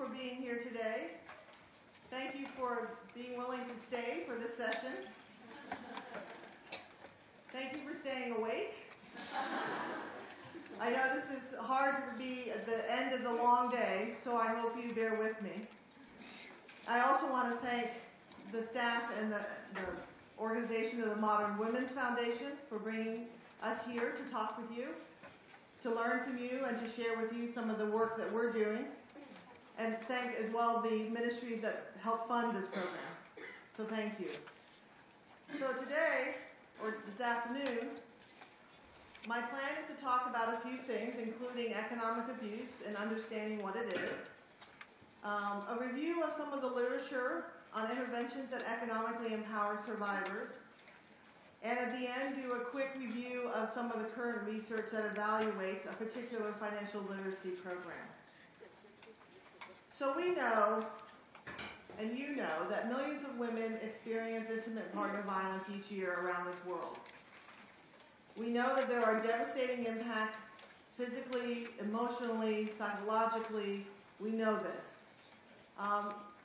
for being here today. Thank you for being willing to stay for this session. Thank you for staying awake. I know this is hard to be at the end of the long day, so I hope you bear with me. I also want to thank the staff and the organization of the Modern Women's Foundation for bringing us here to talk with you, to learn from you, and to share with you some of the work that we're doing. And thank as well the ministries that help fund this program. So thank you. So today, or this afternoon, my plan is to talk about a few things, including economic abuse and understanding what it is, a review of some of the literature on interventions that economically empower survivors, and at the end do a quick review of some of the current research that evaluates a particular financial literacy program. So we know, and you know, that millions of women experience intimate partner violence each year around this world. We know that there are devastating impacts physically, emotionally, psychologically. We know this.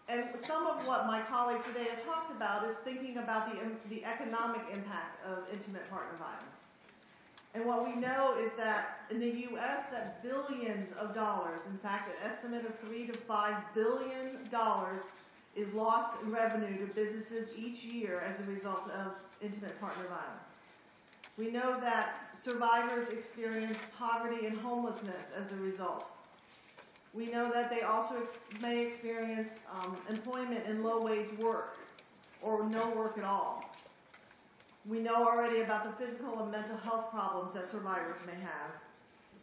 And some of what my colleagues today have talked about is thinking about the economic impact of intimate partner violence. And what we know is that in the U.S., that billions of dollars, in fact, an estimate of $3 to $5 billion is lost in revenue to businesses each year as a result of intimate partner violence. We know that survivors experience poverty and homelessness as a result. We know that they also may experience employment in low-wage work or no work at all. We know already about the physical and mental health problems that survivors may have.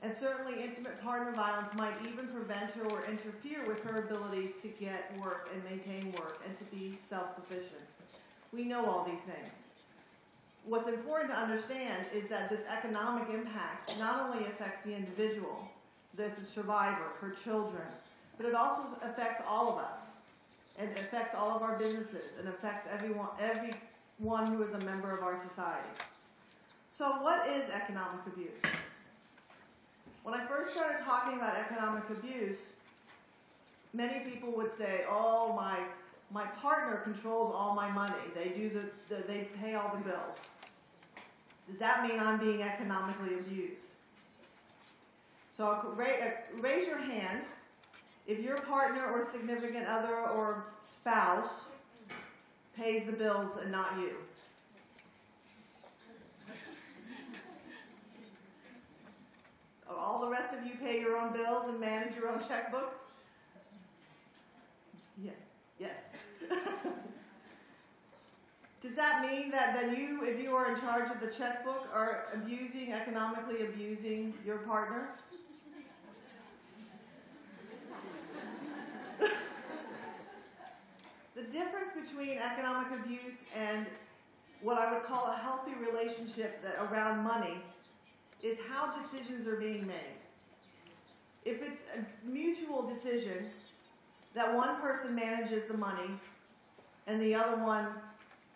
And certainly intimate partner violence might even prevent her or interfere with her abilities to get work and maintain work and to be self-sufficient. We know all these things. What's important to understand is that this economic impact not only affects the individual, this survivor, her children, but it also affects all of us. And it affects all of our businesses and affects everyone who is a member of our society. So what is economic abuse? When I first started talking about economic abuse, many people would say, oh, my partner controls all my money. They pay all the bills. Does that mean I'm being economically abused? So raise your hand if your partner or significant other or spouse pays the bills and not you. All the rest of you pay your own bills and manage your own checkbooks? Yeah. Yes. Does that mean that you, if you are in charge of the checkbook, are economically abusing your partner? The difference between economic abuse and what I would call a healthy relationship around money is how decisions are being made. If it's a mutual decision that one person manages the money and the other one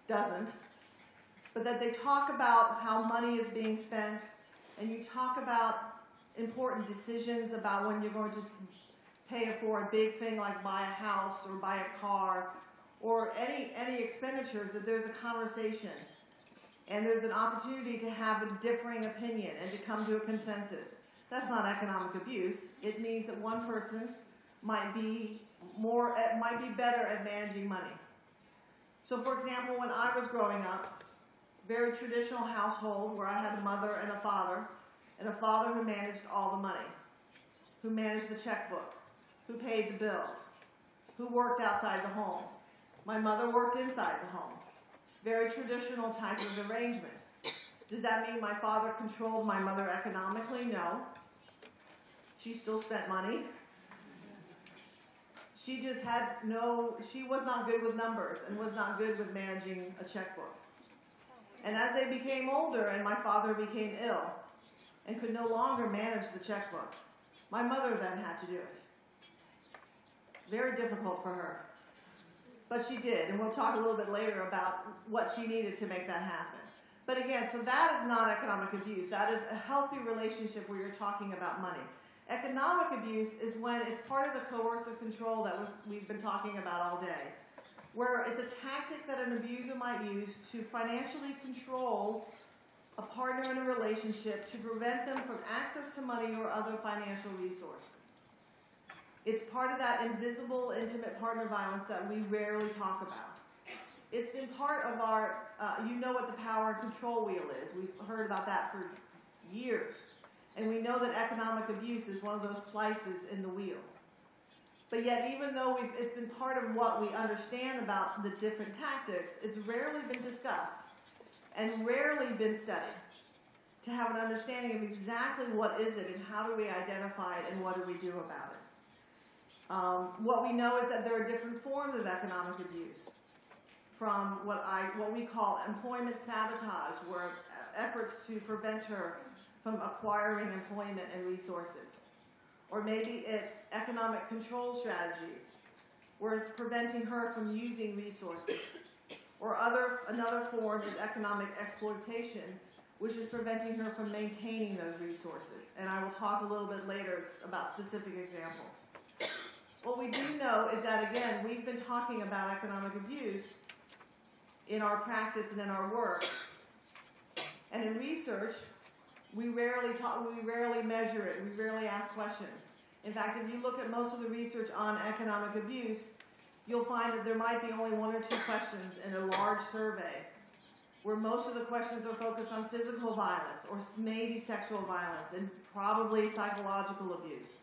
doesn't, but that they talk about how money is being spent and you talk about important decisions about when you're going to pay for a big thing like buy a house or buy a car or any expenditures, that there's a conversation and there's an opportunity to have a differing opinion and to come to a consensus. That's not economic abuse. It means that one person might be better at managing money. So for example, when I was growing up, very traditional household where I had a mother and a father who managed all the money, who managed the checkbook, who paid the bills, who worked outside the home. My mother worked inside the home. Very traditional type of arrangement. Does that mean my father controlled my mother economically? No. She still spent money. She was not good with numbers and was not good with managing a checkbook. And as they became older and my father became ill and could no longer manage the checkbook, my mother then had to do it. Very difficult for her. But she did, and we'll talk a little bit later about what she needed to make that happen. But again, so that is not economic abuse. That is a healthy relationship where you're talking about money. Economic abuse is when it's part of the coercive control that we've been talking about all day, where it's a tactic that an abuser might use to financially control a partner in a relationship to prevent them from access to money or other financial resources. It's part of that invisible, intimate partner violence that we rarely talk about. It's been part of our, you know what the power and control wheel is. We've heard about that for years. And we know that economic abuse is one of those slices in the wheel. But yet, even though it's been part of what we understand about the different tactics, it's rarely been discussed and rarely been studied to have an understanding of exactly what is it and how do we identify it and what do we do about it. What we know is that there are different forms of economic abuse, from what we call employment sabotage, where efforts to prevent her from acquiring employment and resources. Or maybe it's economic control strategies, where it's preventing her from using resources. Or another form is economic exploitation, which is preventing her from maintaining those resources. And I will talk a little bit later about specific examples. What we do know is that, again, we've been talking about economic abuse in our practice and in our work. And in research, we rarely measure it. We rarely ask questions. In fact, if you look at most of the research on economic abuse, you'll find that there might be only 1 or 2 questions in a large survey, where most of the questions are focused on physical violence or maybe sexual violence and probably psychological abuse.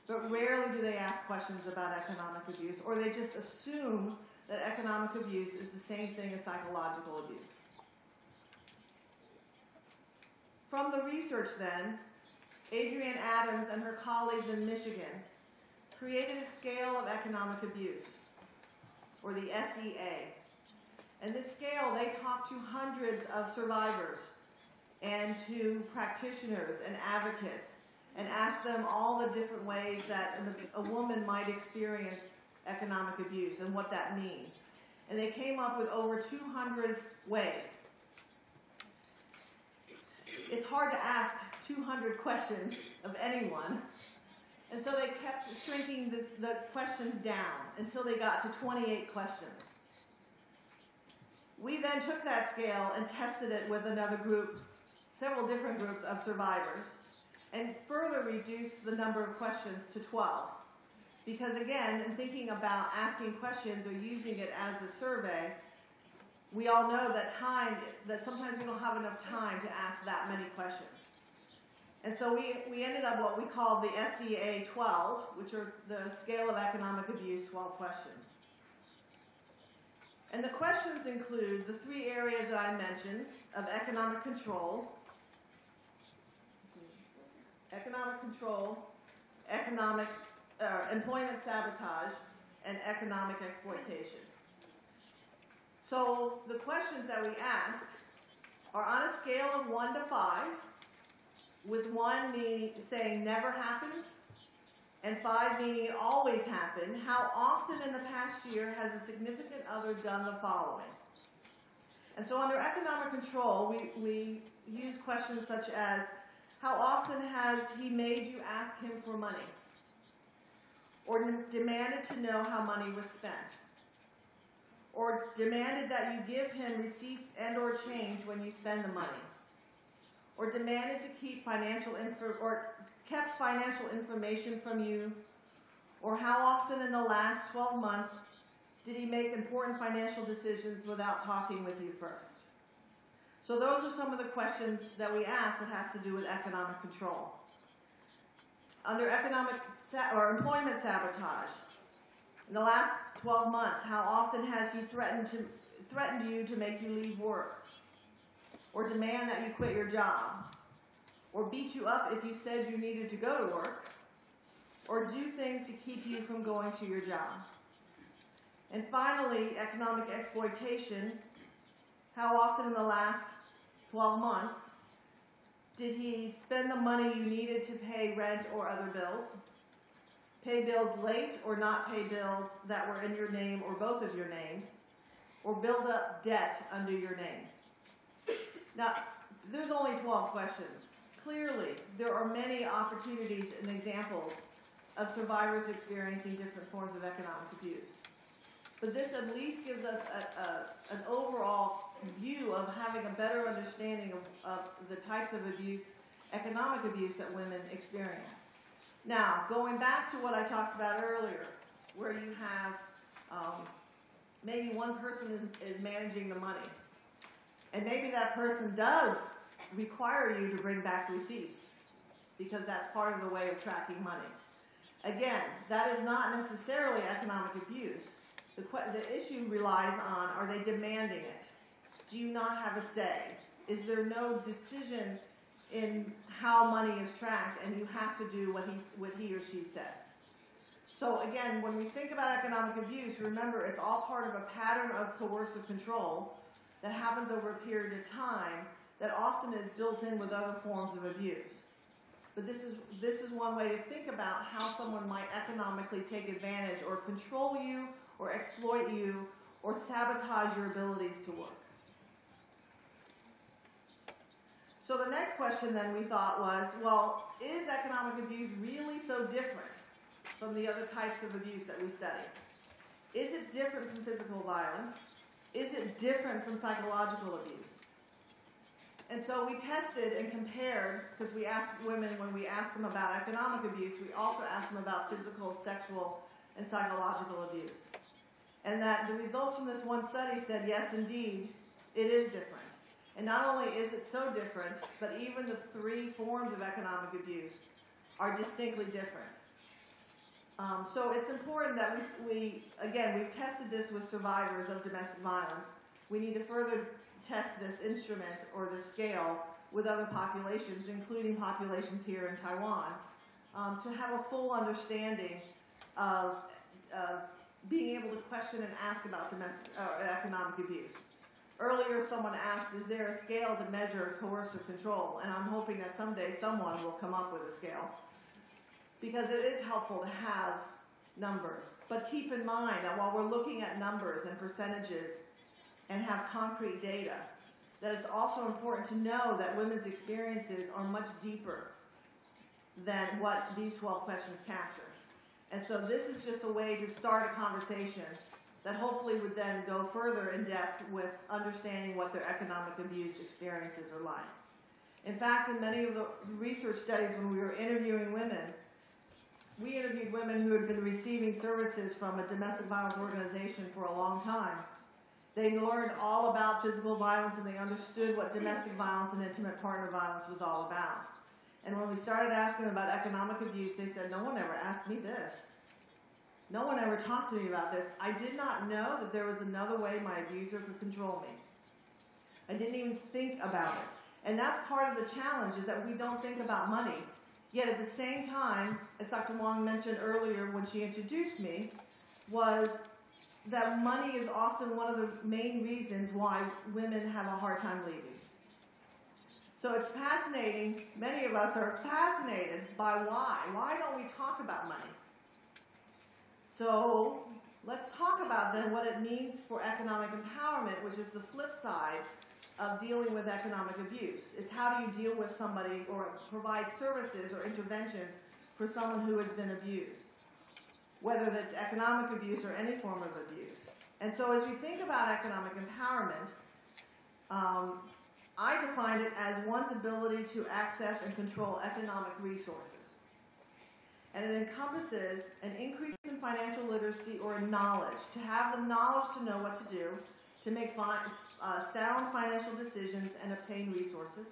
But rarely do they ask questions about economic abuse, or they just assume that economic abuse is the same thing as psychological abuse. From the research then, Adrienne Adams and her colleagues in Michigan created a scale of economic abuse, or the SEA. And this scale, they talked to hundreds of survivors and to practitioners and advocates and asked them all the different ways that a woman might experience economic abuse and what that means. And they came up with over 200 ways. It's hard to ask 200 questions of anyone. And so they kept shrinking the questions down until they got to 28 questions. We then took that scale and tested it with another group, several different groups of survivors, and further reduced the number of questions to 12. Because again, in thinking about asking questions or using it as a survey, we all know that sometimes we don't have enough time to ask that many questions. And so we ended up what we called the SEA 12, which are the scale of economic abuse 12 questions. And the questions include the 3 areas that I mentioned of economic control, employment sabotage, and economic exploitation. So the questions that we ask are on a scale of 1 to 5, with 1 meaning saying never happened, and 5 meaning it always happened. How often in the past year has a significant other done the following? And so under economic control, we use questions such as, how often has he made you ask him for money? Or demanded to know how money was spent? Or demanded that you give him receipts and or change when you spend the money? Or demanded to keep kept financial information from you? Or how often in the last 12 months did he make important financial decisions without talking with you first? So those are some of the questions that we ask that has to do with economic control. Under employment sabotage, in the last 12 months, how often has he threatened you to make you leave work? Or demand that you quit your job? Or beat you up if you said you needed to go to work? Or do things to keep you from going to your job? And finally, economic exploitation. How often in the last 12 months did he spend the money you needed to pay rent or other bills? Pay bills late or not pay bills that were in your name or both of your names? Or build up debt under your name? Now, there's only 12 questions. clearly, there are many opportunities and examples of survivors experiencing different forms of economic abuse. But this at least gives us an overall view of having a better understanding of the types of abuse, economic abuse, that women experience. Now, going back to what I talked about earlier, where you have maybe one person is managing the money, and maybe that person does require you to bring back receipts because that's part of the way of tracking money. Again, that is not necessarily economic abuse. The issue relies on, are they demanding it? Do you not have a say? Is there no decision in how money is tracked, and you have to do what he or she says? So again, when we think about economic abuse, remember it's all part of a pattern of coercive control that happens over a period of time that often is built in with other forms of abuse. But this is one way to think about how someone might economically take advantage or control you or exploit you or sabotage your abilities to work. So the next question then we thought was, well, is economic abuse really so different from the other types of abuse that we study? Is it different from physical violence? Is it different from psychological abuse? And so we tested and compared, because we asked women, when we asked them about economic abuse, we also asked them about physical, sexual, and psychological abuse. And that the results from this one study said, yes, indeed, it is different. And not only is it so different, but even the three forms of economic abuse are distinctly different. So it's important that we've tested this with survivors of domestic violence. We need to further test this instrument or this scale with other populations, including populations here in Taiwan, to have a full understanding of being able to question and ask about domestic economic abuse. Earlier, someone asked, is there a scale to measure coercive control? And I'm hoping that someday someone will come up with a scale, because it is helpful to have numbers. But keep in mind that while we're looking at numbers and percentages and have concrete data, that it's also important to know that women's experiences are much deeper than what these 12 questions capture. And so this is just a way to start a conversation that hopefully would then go further in depth with understanding what their economic abuse experiences are like. In fact, in many of the research studies, when we were interviewing women, we interviewed women who had been receiving services from a domestic violence organization for a long time. They learned all about physical violence, and they understood what domestic violence and intimate partner violence was all about. And when we started asking about economic abuse, they said, no one ever asked me this. No one ever talked to me about this. I did not know that there was another way my abuser could control me. I didn't even think about it. And that's part of the challenge, is that we don't think about money. Yet at the same time, as Dr. Wong mentioned earlier when she introduced me, was that money is often one of the main reasons why women have a hard time leaving. So it's fascinating. Many of us are fascinated by why. Why don't we talk about money? So let's talk about then what it means for economic empowerment, which is the flip side of dealing with economic abuse. It's how do you deal with somebody or provide services or interventions for someone who has been abused, whether that's economic abuse or any form of abuse. And so as we think about economic empowerment, I define it as one's ability to access and control economic resources. And it encompasses an increase in financial literacy or knowledge, to have the knowledge to know what to do, to make sound financial decisions and obtain resources.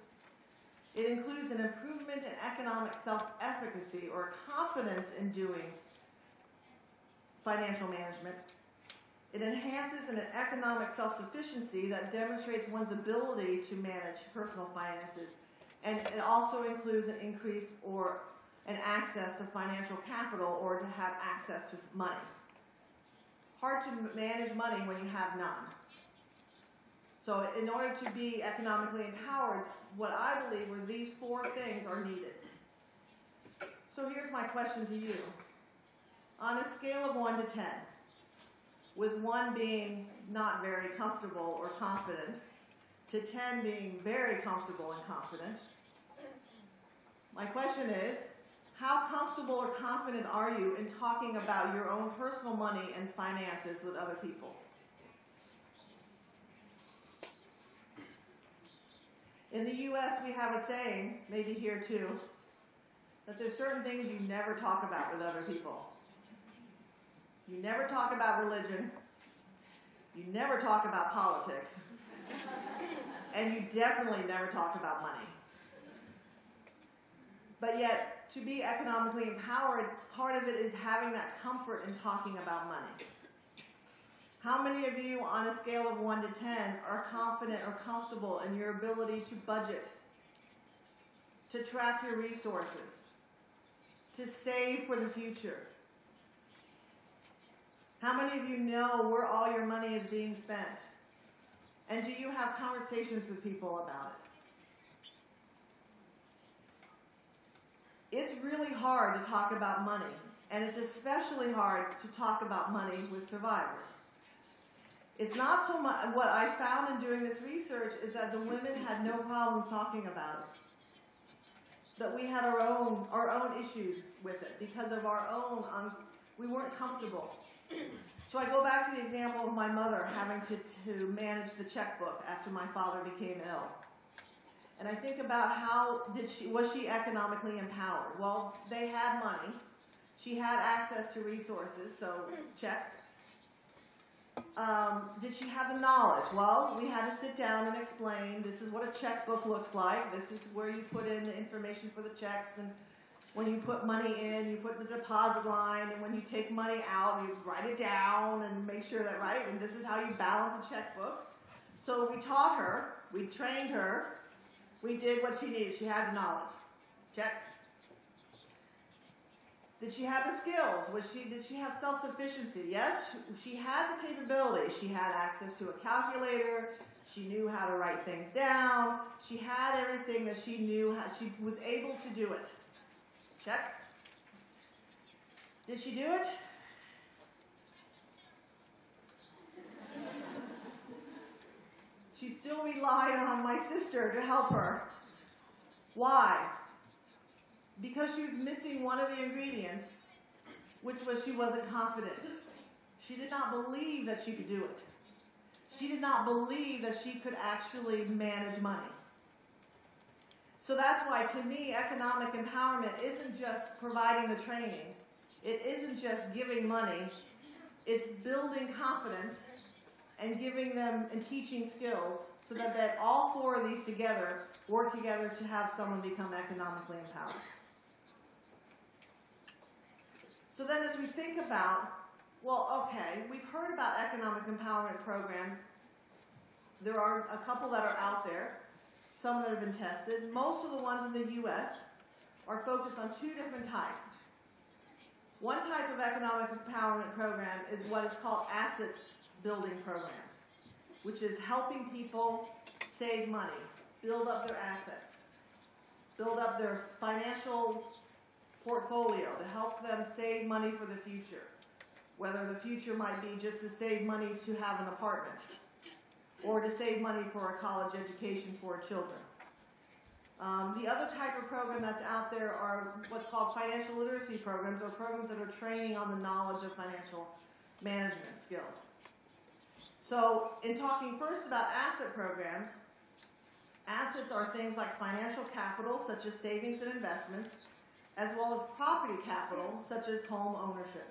It includes an improvement in economic self-efficacy or confidence in doing financial management. It enhances an economic self-sufficiency that demonstrates one's ability to manage personal finances. And it also includes an increase or an access to financial capital or to have access to money. Hard to manage money when you have none. So in order to be economically empowered, what I believe were these four things are needed. So here's my question to you. On a scale of 1 to 10, with 1 being not very comfortable or confident, to 10 being very comfortable and confident, My question is, how comfortable or confident are you in talking about your own personal money and finances with other people? In the U.S., we have a saying, maybe here too, that there's certain things you never talk about with other people. You never talk about religion. You never talk about politics. And you definitely never talk about money. But yet, to be economically empowered, part of it is having that comfort in talking about money. How many of you, on a scale of 1 to 10, are confident or comfortable in your ability to budget, to track your resources, to save for the future? How many of you know where all your money is being spent? And do you have conversations with people about it? It's really hard to talk about money, and it's especially hard to talk about money with survivors. It's not so much, what I found in doing this research is that the women had no problems talking about it. That we had our own issues with it because of our own, we weren't comfortable. So I go back to the example of my mother having to manage the checkbook after my father became ill. And I think about was she economically empowered? Well, they had money. She had access to resources, so check. Did she have the knowledge? Well, we had to sit down and explain, this is what a checkbook looks like. This is where you put in the information for the checks, and when you put money in, you put the deposit line, and when you take money out, you write it down and make sure that, right? And this is how you balance a checkbook. So we taught her, we trained her, we did what she needed. She had the knowledge. Check. Did she have the skills? Did she have self-sufficiency? Yes, she had the capability. She had access to a calculator. She knew how to write things down. She had everything that she knew. She was able to do it. Check. Did she do it? She still relied on my sister to help her. Why? Because she was missing one of the ingredients, which was she wasn't confident. She did not believe that she could do it. She did not believe that she could actually manage money. So that's why, to me, economic empowerment isn't just providing the training. It isn't just giving money. It's building confidence and giving them and teaching skills so that all four of these together work together to have someone become economically empowered. So then as we think about, well, okay, we've heard about economic empowerment programs. There are a couple that are out there, some that have been tested. Most of the ones in the U.S. are focused on two different types. One type of economic empowerment program is what is called asset building programs, which is helping people save money, build up their assets, build up their financial portfolio to help them save money for the future, whether the future might be just to save money to have an apartment or to save money for a college education for children. The other type of program that's out there are what's called financial literacy programs, or programs that are training on the knowledge of financial management skills. So in talking first about asset programs, assets are things like financial capital, such as savings and investments, as well as property capital, such as home ownership.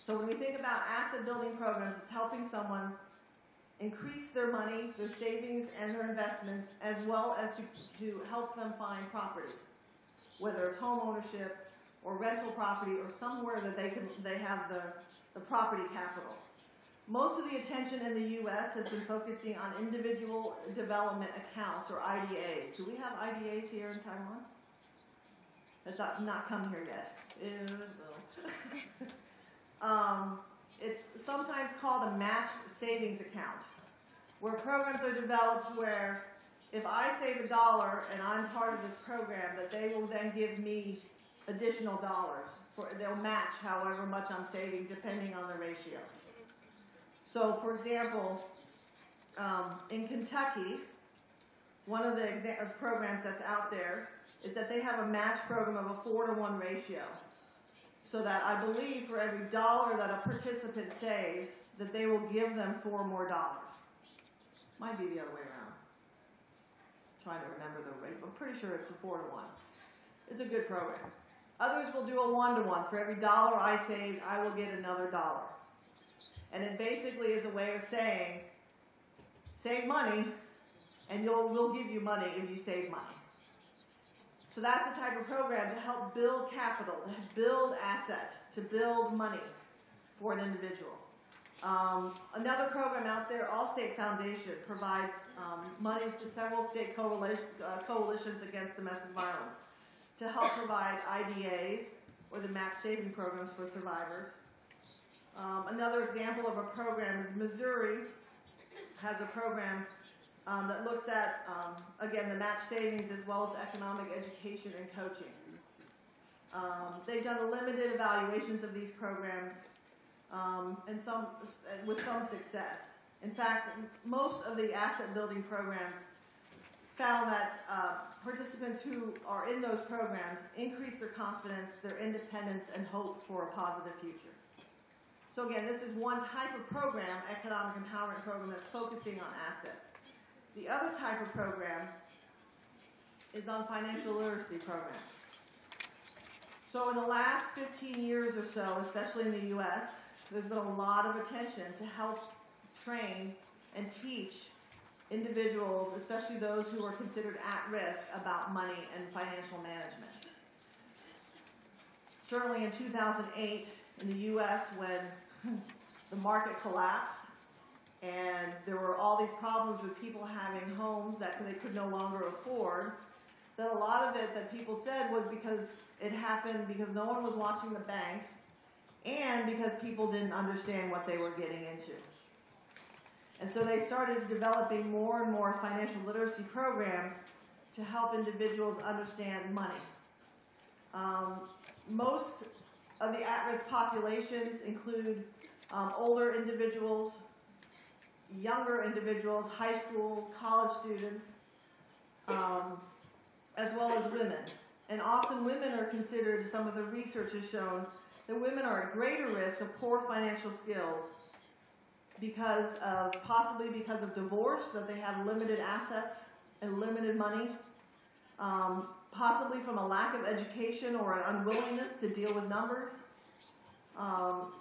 So when we think about asset building programs, it's helping someone increase their money, their savings, and their investments, as well as to help them find property, whether it's home ownership or rental property or somewhere that they have the property capital. Most of the attention in the U.S. has been focusing on individual development accounts, or IDAs. Do we have IDAs here in Taiwan? Has not come here yet. It will. It's sometimes called a matched savings account, where programs are developed where if I save $1 and I'm part of this program, that they will then give me additional dollars. They'll match however much I'm saving depending on the ratio. So for example, in Kentucky, one of the programs that's out there is that they have a match program of a 4-to-1 ratio. So that I believe for every $1 that a participant saves, that they will give them $4 more. Might be the other way around. Trying to remember the rate, but I'm pretty sure it's a 4-to-1. It's a good program. Others will do a 1-to-1. For every $1 I saved, I will get another $1. And it basically is a way of saying, save money, and we'll give you money if you save money. So that's the type of program to help build capital, to build asset, to build money for an individual. Another program out there, Allstate Foundation, provides monies to several state coalitions against domestic violence to help provide IDAs, or the match saving programs for survivors. Another example of a program is Missouri has a program that looks at, again, the match savings as well as economic education and coaching. They've done limited evaluations of these programs and with some success. In fact, most of the asset building programs found that participants who are in those programs increase their confidence, their independence, and hope for a positive future. So again, this is one type of program, economic empowerment program, that's focusing on assets. The other type of program is on financial literacy programs. So in the last 15 years or so, especially in the U.S., there's been a lot of attention to help train and teach individuals, especially those who are considered at risk, about money and financial management. Certainly in 2008 in the U.S., when the market collapsed, and there were all these problems with people having homes that they could no longer afford, that a lot of it that people said was because it happened because no one was watching the banks and because people didn't understand what they were getting into. And so they started developing more and more financial literacy programs to help individuals understand money. Most of the at-risk populations include older individuals, younger individuals, high school, college students, as well as women. And often women are considered, some of the research has shown, that women are at greater risk of poor financial skills possibly because of divorce, that they have limited assets and limited money, possibly from a lack of education or an unwillingness to deal with numbers.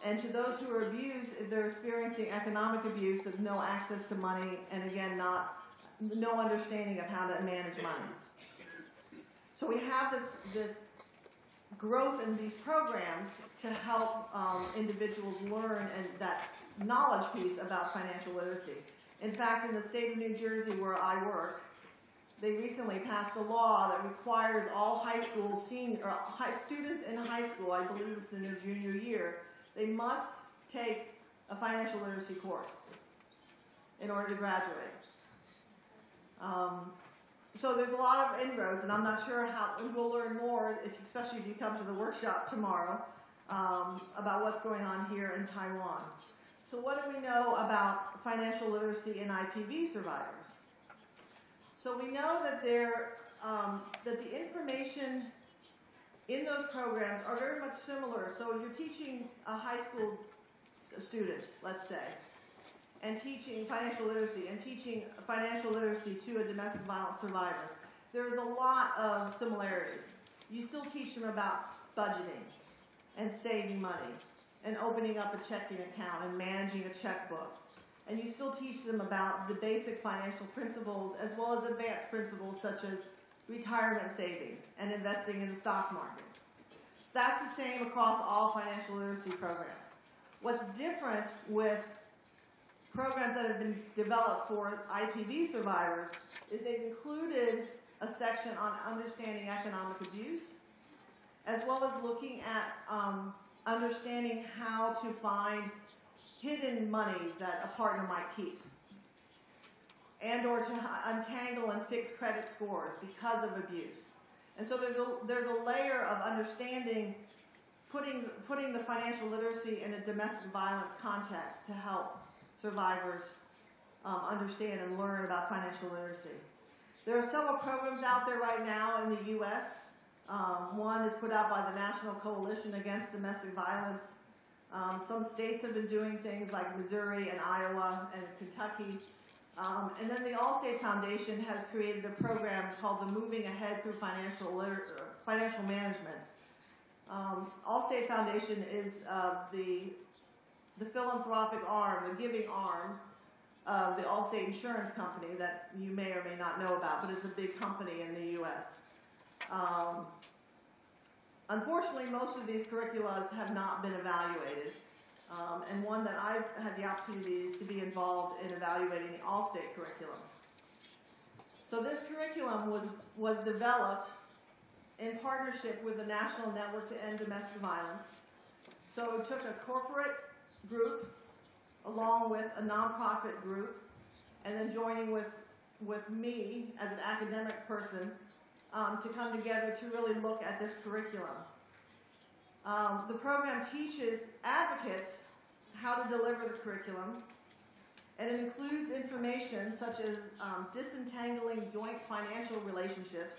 And to those who are abused, if they're experiencing economic abuse, there's no access to money, and again, no understanding of how to manage money. So we have this growth in these programs to help individuals learn and that knowledge piece about financial literacy. In fact, in the state of New Jersey, where I work, they recently passed a law that requires all high school students in high school, I believe it's in their junior year, they must take a financial literacy course in order to graduate. So there's a lot of inroads, and I'm not sure how, and we'll learn more, especially if you come to the workshop tomorrow, about what's going on here in Taiwan. So what do we know about financial literacy in IPV survivors? So we know that that the information in those programs are very much similar. So if you're teaching a high school student, let's say, and teaching financial literacy to a domestic violence survivor, there's a lot of similarities. You still teach them about budgeting and saving money and opening up a checking account and managing a checkbook. And you still teach them about the basic financial principles as well as advanced principles such as retirement savings and investing in the stock market. That's the same across all financial literacy programs. What's different with programs that have been developed for IPV survivors is they've included a section on understanding economic abuse, as well as looking at understanding how to find hidden monies that a partner might keep, and or to untangle and fix credit scores because of abuse. And so there's a layer of understanding, putting the financial literacy in a domestic violence context to help survivors understand and learn about financial literacy. There are several programs out there right now in the U.S. One is put out by the National Coalition Against Domestic Violence. Some states have been doing things like Missouri and Iowa and Kentucky. And then the Allstate Foundation has created a program called the Moving Ahead Through Financial Management. Allstate Foundation is the philanthropic arm, the giving arm of the Allstate Insurance Company that you may or may not know about, but it's a big company in the U.S. Unfortunately, most of these curricula have not been evaluated, and one that I've had the opportunity is to be involved in evaluating the Allstate curriculum. So this curriculum was developed in partnership with the National Network to End Domestic Violence. So it took a corporate group along with a nonprofit group, and then joining with me as an academic person to come together to really look at this curriculum. The program teaches advocates how to deliver the curriculum, and it includes information such as disentangling joint financial relationships,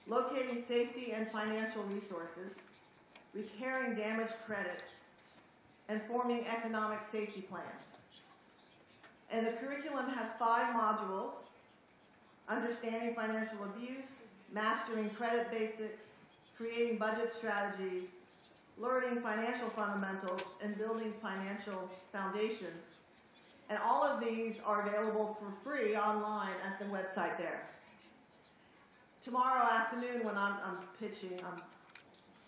locating safety and financial resources, repairing damaged credit, and forming economic safety plans. And the curriculum has 5 modules: understanding financial abuse, mastering credit basics, creating budget strategies, learning financial fundamentals, and building financial foundations. And all of these are available for free online at the website there. Tomorrow afternoon when I'm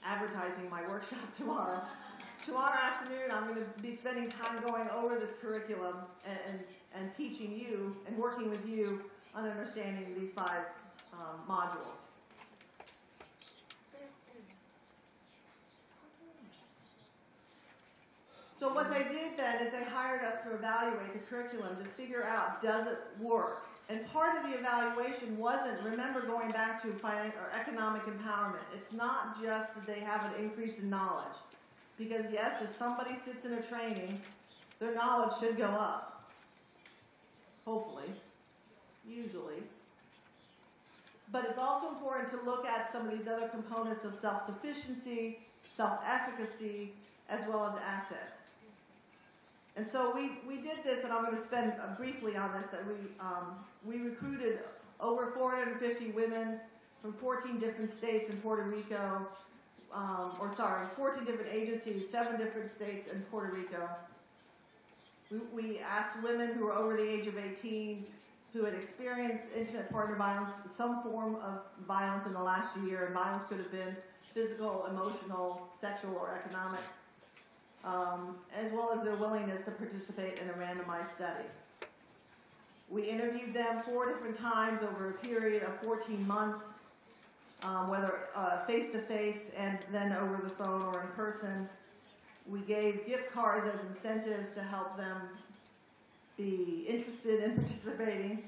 advertising my workshop tomorrow. Tomorrow afternoon, I'm going to be spending time going over this curriculum and teaching you and working with you on understanding these 5 modules. So what they did then is they hired us to evaluate the curriculum to figure out, does it work? And part of the evaluation wasn't, remember, going back to economic empowerment. It's not just that they have an increase in knowledge. Because yes, if somebody sits in a training, their knowledge should go up. Hopefully. Usually. But it's also important to look at some of these other components of self-sufficiency, self-efficacy, as well as assets. And so we did this, and I'm going to spend briefly on this, that we recruited over 450 women from 14 different states in Puerto Rico, 14 different agencies, 7 different states and Puerto Rico. We asked women who were over the age of 18 who had experienced intimate partner violence, some form of violence in the last year, and violence could have been physical, emotional, sexual, or economic, as well as their willingness to participate in a randomized study. We interviewed them 4 different times over a period of 14 months, whether face-to-face and then over the phone or in person. We gave gift cards as incentives to help them be interested in participating.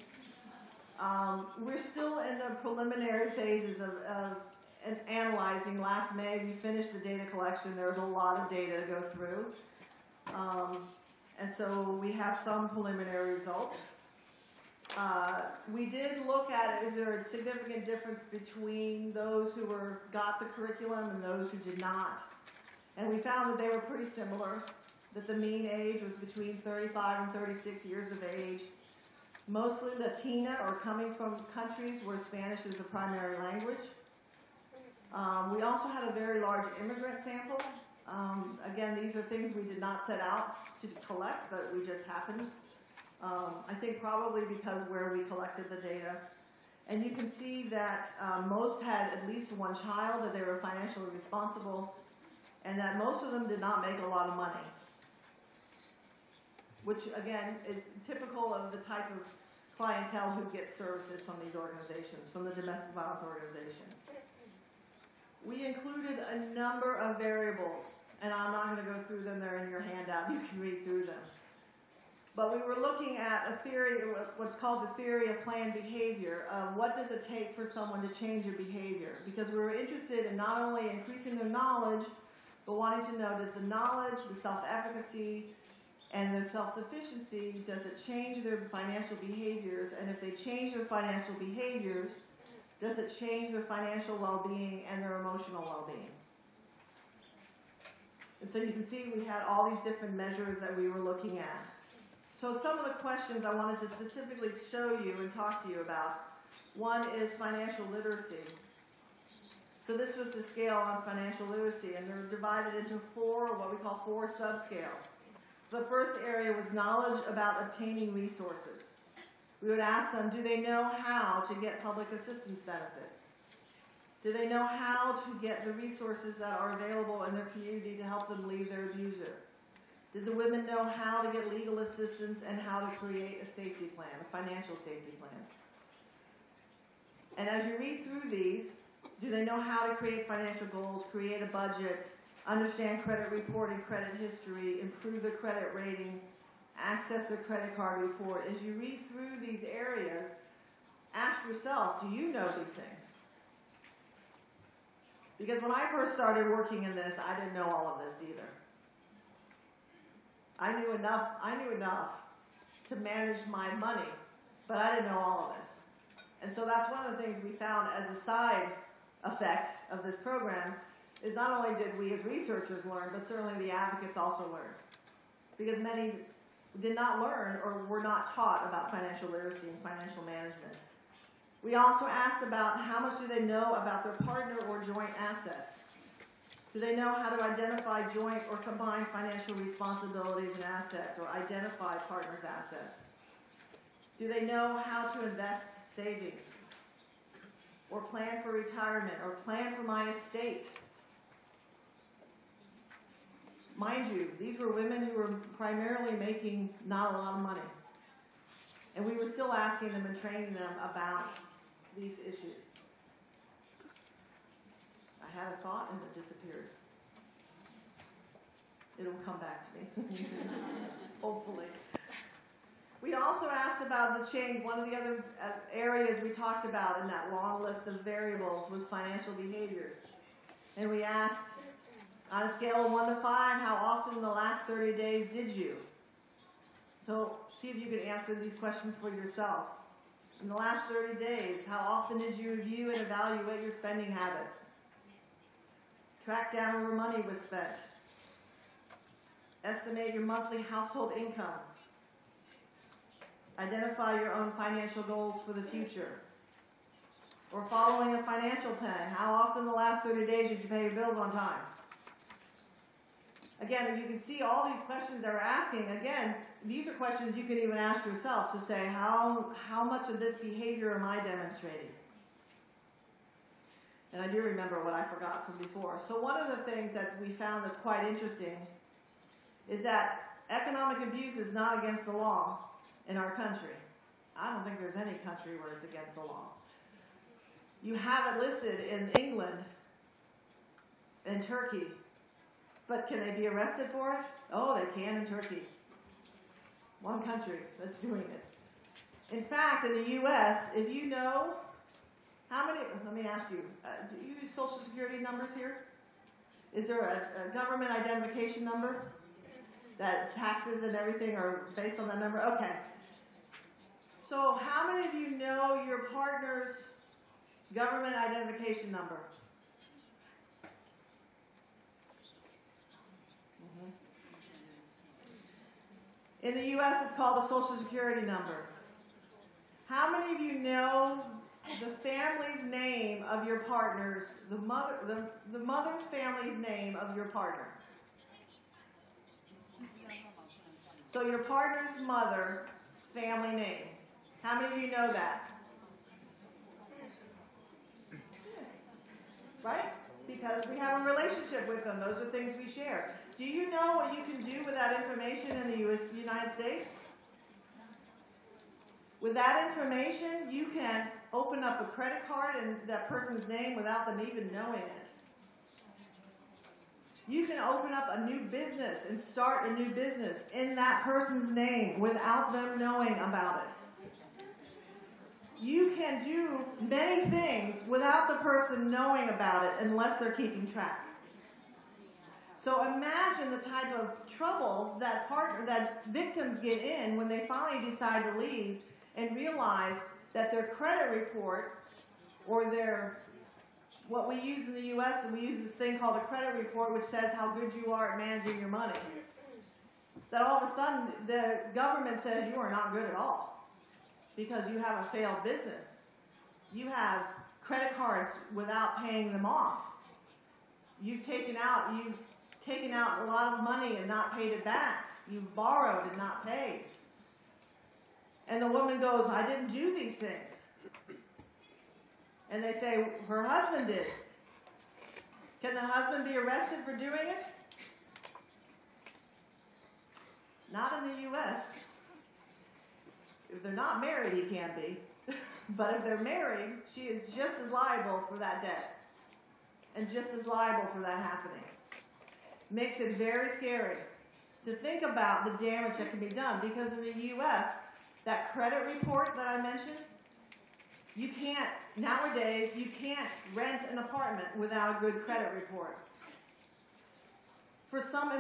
We're still in the preliminary phases of analyzing. Last May, we finished the data collection. There was a lot of data to go through. And so we have some preliminary results. We did look at, is there a significant difference between those who got the curriculum and those who did not? And we found that they were pretty similar, that the mean age was between 35 and 36 years of age, mostly Latina or coming from countries where Spanish is the primary language. We also had a very large immigrant sample. Again, these are things we did not set out to collect, but we just happened. I think probably because where we collected the data. And you can see that most had at least 1 child, that they were financially responsible, and that most of them did not make a lot of money, which again is typical of the type of clientele who gets services from these organizations, from the domestic violence organizations. We included a number of variables, and I'm not going to go through them. They're in your handout. You can read through them. But we were looking at a theory, what's called the theory of planned behavior, of what does it take for someone to change their behavior. Because we were interested in not only increasing their knowledge, but wanting to know, does the knowledge, the self-efficacy, and their self-sufficiency, does it change their financial behaviors? And if they change their financial behaviors, does it change their financial well-being and their emotional well-being? And so you can see we had all these different measures that we were looking at. So some of the questions I wanted to specifically show you and talk to you about. One is financial literacy. So this was the scale on financial literacy, and they're divided into what we call four subscales. So the first area was knowledge about obtaining resources. We would ask them, do they know how to get public assistance benefits? Do they know how to get the resources that are available in their community to help them leave their abuser? Did the women know how to get legal assistance and how to create a safety plan, a financial safety plan? And as you read through these, do they know how to create financial goals, create a budget, understand credit reporting, credit history, improve their credit rating, access their credit card report? As you read through these areas, ask yourself, do you know these things? Because when I first started working in this, I didn't know all of this either. I knew enough to manage my money, but I didn't know all of this. And so that's one of the things we found as a side effect of this program, is not only did we as researchers learn, but certainly the advocates also learned. Because many did not learn or were not taught about financial literacy and financial management. We also asked about how much do they know about their partner or joint assets. Do they know how to identify joint or combined financial responsibilities and assets, or identify partners' assets? Do they know how to invest savings, or plan for retirement, or plan for my estate? Mind you, these were women who were primarily making not a lot of money. And we were still asking them and training them about these issues. I had a thought and it disappeared. It'll come back to me, hopefully. We also asked about the change. One of the other areas we talked about in that long list of variables was financial behaviors. And we asked, on a scale of 1 to 5, how often in the last 30 days did you? So see if you can answer these questions for yourself. In the last 30 days, how often did you review and evaluate your spending habits? Track down where money was spent. Estimate your monthly household income. Identify your own financial goals for the future. Or following a financial plan, how often in the last 30 days did you pay your bills on time? Again, you can see all these questions that we're asking. Again, these are questions you can even ask yourself to say, how much of this behavior am I demonstrating? And I do remember what I forgot from before. So one of the things that we found that's quite interesting is that economic abuse is not against the law in our country. I don't think there's any country where it's against the law. You have it listed in England and Turkey. But can they be arrested for it? Oh, they can in Turkey. One country that's doing it. In fact, in the U.S., if you know how many, let me ask you, do you use Social Security numbers here? Is there a government identification number? That taxes and everything are based on that number? Okay. So how many of you know your partner's government identification number? In the U.S., it's called a Social Security number. How many of you know the family's name of your partner's, the mother's family name of your partner? So your partner's mother, family name. How many of you know that? Right? Because we have a relationship with them. Those are things we share. Do you know what you can do with that information in the United States? With that information, you can open up a credit card in that person's name without them even knowing it. You can open up a new business and start a new business in that person's name without them knowing about it. You can do many things without the person knowing about it unless they're keeping track. So imagine the type of trouble that victims get in when they finally decide to leave and realize that their credit report or what we use in the U.S., and we use this thing called a credit report, which says how good you are at managing your money. That all of a sudden the government says you are not good at all because you have a failed business. You have credit cards without paying them off. You've taken out a lot of money and not paid it back. You've borrowed and not paid. And the woman goes, I didn't do these things. And they say, her husband did. Can the husband be arrested for doing it? Not in the U.S. If they're not married, he can be. But if they're married, she is just as liable for that debt. And just as liable for that happening. Makes it very scary to think about the damage that can be done. Because in the U.S., that credit report that I mentioned, nowadays, you can't rent an apartment without a good credit report. For some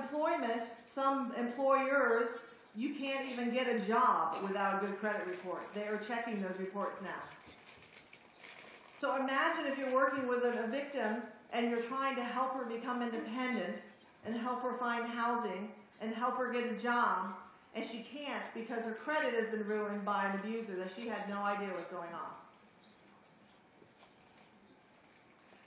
employers, you can't even get a job without a good credit report. They are checking those reports now. So imagine if you're working with a victim and you're trying to help her become independent and help her find housing and help her get a job, and she can't because her credit has been ruined by an abuser that she had no idea was going on.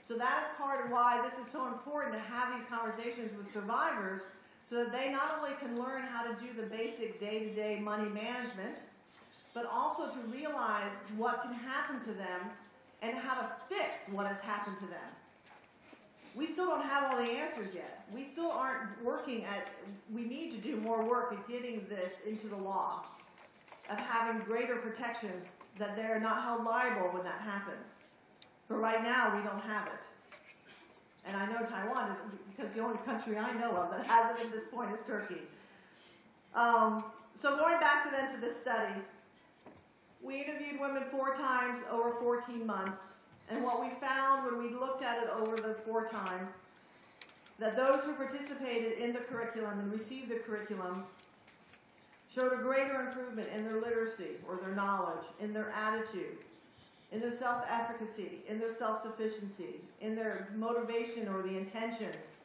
So that is part of why this is so important to have these conversations with survivors so that they not only can learn how to do the basic day-to-day money management, but also to realize what can happen to them and how to fix what has happened to them. We still don't have all the answers yet. We still aren't we need to do more work at getting this into the law, of having greater protections that they're not held liable when that happens. But right now, we don't have it. And I know Taiwan is, because the only country I know of that has it at this point is Turkey. So going back to this study, we interviewed women 4 times over 14 months. And what we found when we looked at it over the 4 times, that those who participated in the curriculum and received the curriculum showed a greater improvement in their literacy or their knowledge, in their attitudes, in their self-efficacy, in their self-sufficiency, in their motivation or the intentions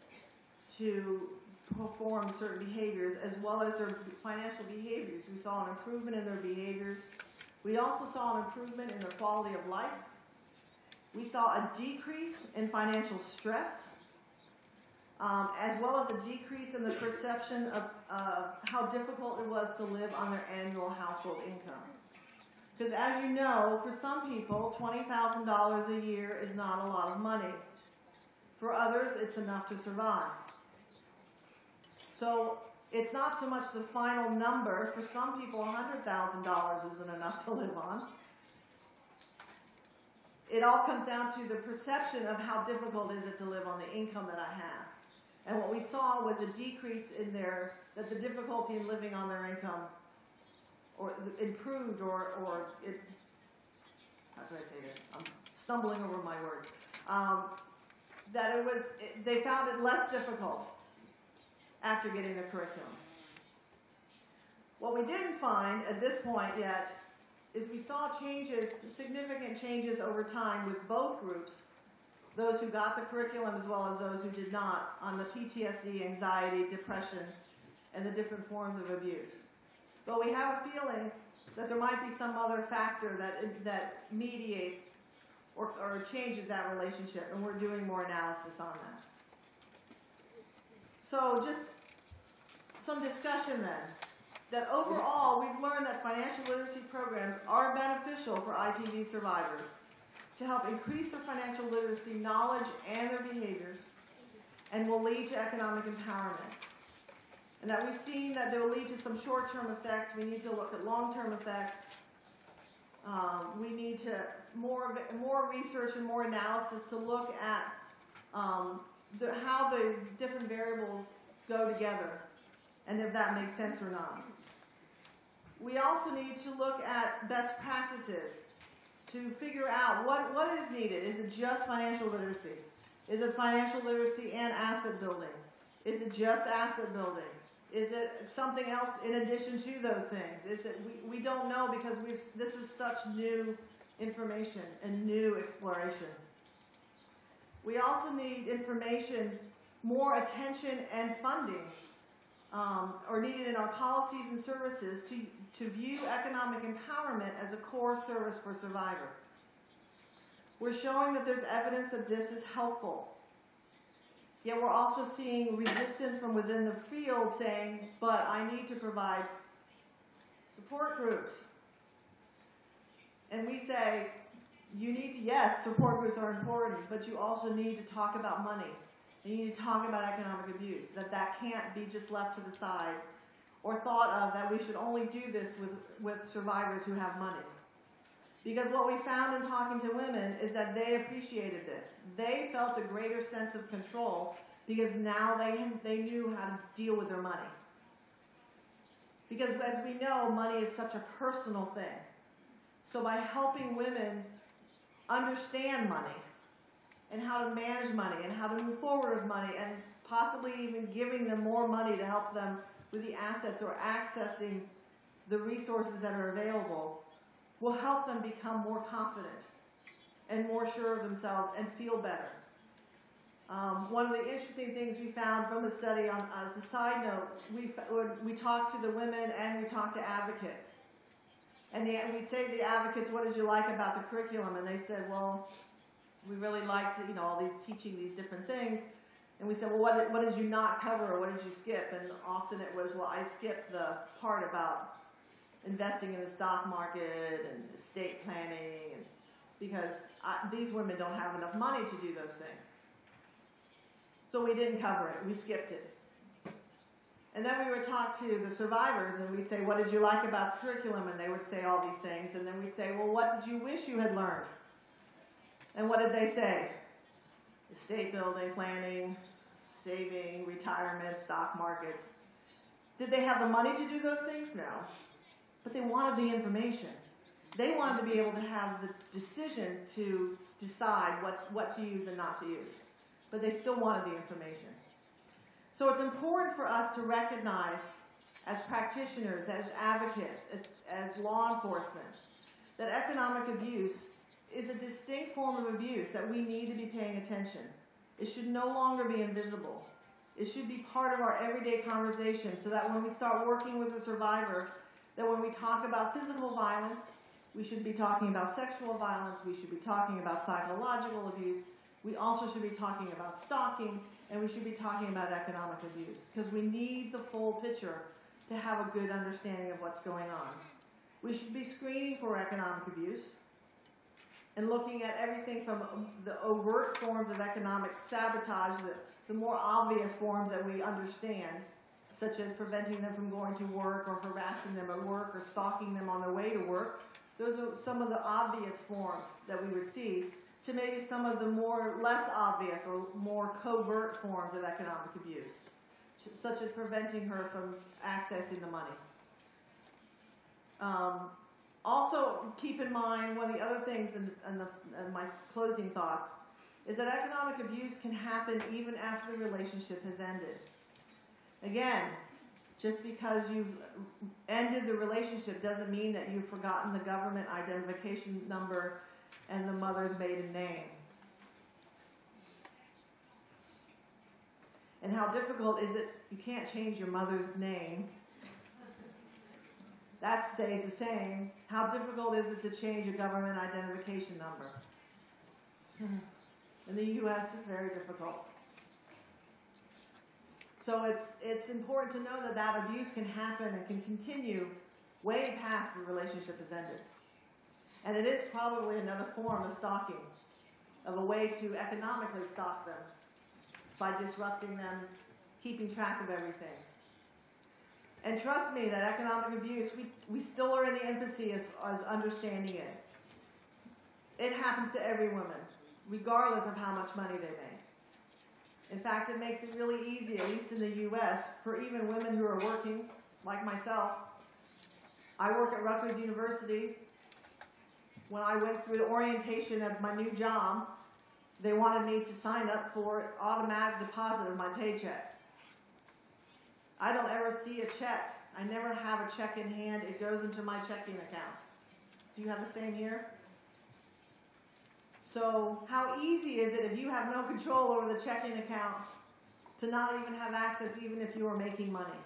to perform certain behaviors, as well as their financial behaviors. We saw an improvement in their behaviors. We also saw an improvement in their quality of life. We saw a decrease in financial stress, as well as a decrease in the perception of how difficult it was to live on their annual household income. Because as you know, for some people, $20,000 a year is not a lot of money. For others, it's enough to survive. So it's not so much the final number. For some people, $100,000 isn't enough to live on. It all comes down to the perception of how difficult is it to live on the income that I have. And what we saw was a decrease in that the difficulty in living on their income or improved or it, how can I say this? I'm stumbling over my words. They found it less difficult after getting the curriculum. What we didn't find at this point yet is we saw significant changes over time with both groups, those who got the curriculum as well as those who did not, on the PTSD, anxiety, depression, and the different forms of abuse. But we have a feeling that there might be some other factor that mediates or changes that relationship, and we're doing more analysis on that. So just some discussion then. That overall, we've learned that financial literacy programs are beneficial for IPV survivors to help increase their financial literacy knowledge and their behaviors, and will lead to economic empowerment. And that we've seen that they will lead to some short-term effects. We need to look at long-term effects. We need to more research and more analysis to look at how the different variables go together, and if that makes sense or not. We also need to look at best practices to figure out what is needed. Is it just financial literacy? Is it financial literacy and asset building? Is it just asset building? Is it something else in addition to those things? Is it, we don't know because this is such new information and new exploration. We also need information, more attention and funding are needed in our policies and services to view economic empowerment as a core service for survivor. We're showing that there's evidence that this is helpful. Yet we're also seeing resistance from within the field saying, but I need to provide support groups. And we say, you need to, yes, support groups are important, but you also need to talk about money. And you need to talk about economic abuse, that can't be just left to the side or thought of that we should only do this with survivors who have money. Because what we found in talking to women is that they appreciated this. They felt a greater sense of control because now they knew how to deal with their money. Because as we know, money is such a personal thing. So by helping women understand money and how to manage money and how to move forward with money and possibly even giving them more money to help them with the assets or accessing the resources that are available, will help them become more confident and more sure of themselves and feel better. One of the interesting things we found from the study, as a side note, we talked to the women and we talked to advocates. And we'd say to the advocates, what did you like about the curriculum? And they said, well, we really liked, all these teaching these different things. And we said, well, what did you not cover or what did you skip? And often it was, well, I skipped the part about investing in the stock market and estate planning, and because these women don't have enough money to do those things. So we didn't cover it, we skipped it. And then we would talk to the survivors and we'd say, what did you like about the curriculum? And they would say all these things. And then we'd say, well, what did you wish you had learned? And what did they say? Estate building, planning, saving, retirement, stock markets. Did they have the money to do those things? No. But they wanted the information. They wanted to be able to have the decision to decide what to use and not to use. But they still wanted the information. So it's important for us to recognize, as practitioners, as advocates, as law enforcement, that economic abuse is a distinct form of abuse that we need to be paying attention. It should no longer be invisible. It should be part of our everyday conversation so that when we start working with a survivor, that when we talk about physical violence, we should be talking about sexual violence, we should be talking about psychological abuse, we also should be talking about stalking, and we should be talking about economic abuse, because we need the full picture to have a good understanding of what's going on. We should be screening for economic abuse and looking at everything from the overt forms of economic sabotage, the more obvious forms that we understand, such as preventing them from going to work or harassing them at work or stalking them on their way to work. Those are some of the obvious forms that we would see, to maybe some of the less obvious or more covert forms of economic abuse, such as preventing her from accessing the money. Also, keep in mind, one of the other things in my closing thoughts is that economic abuse can happen even after the relationship has ended. Again, just because you've ended the relationship doesn't mean that you've forgotten the government identification number and the mother's maiden name. And how difficult is it? You can't change your mother's name. That stays the same. How difficult is it to change a government identification number? In the U.S., it's very difficult. So it's important to know that abuse can happen and can continue way past the relationship has ended. And it is probably another form of stalking, of a way to economically stalk them by disrupting them, keeping track of everything. And trust me, that economic abuse, we still are in the infancy as understanding it. It happens to every woman, regardless of how much money they make. In fact, it makes it really easy, at least in the U.S., for even women who are working, like myself. I work at Rutgers University. When I went through the orientation of my new job, they wanted me to sign up for automatic deposit of my paycheck. I don't ever see a check. I never have a check in hand. It goes into my checking account. Do you have the same here? So how easy is it if you have no control over the checking account to not even have access even if you are making money?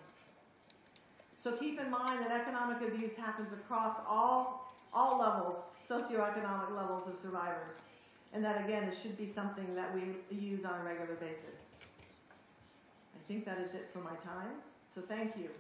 So keep in mind that economic abuse happens across all levels, socioeconomic levels of survivors. And that, again, it should be something that we use on a regular basis. I think that is it for my time. So thank you.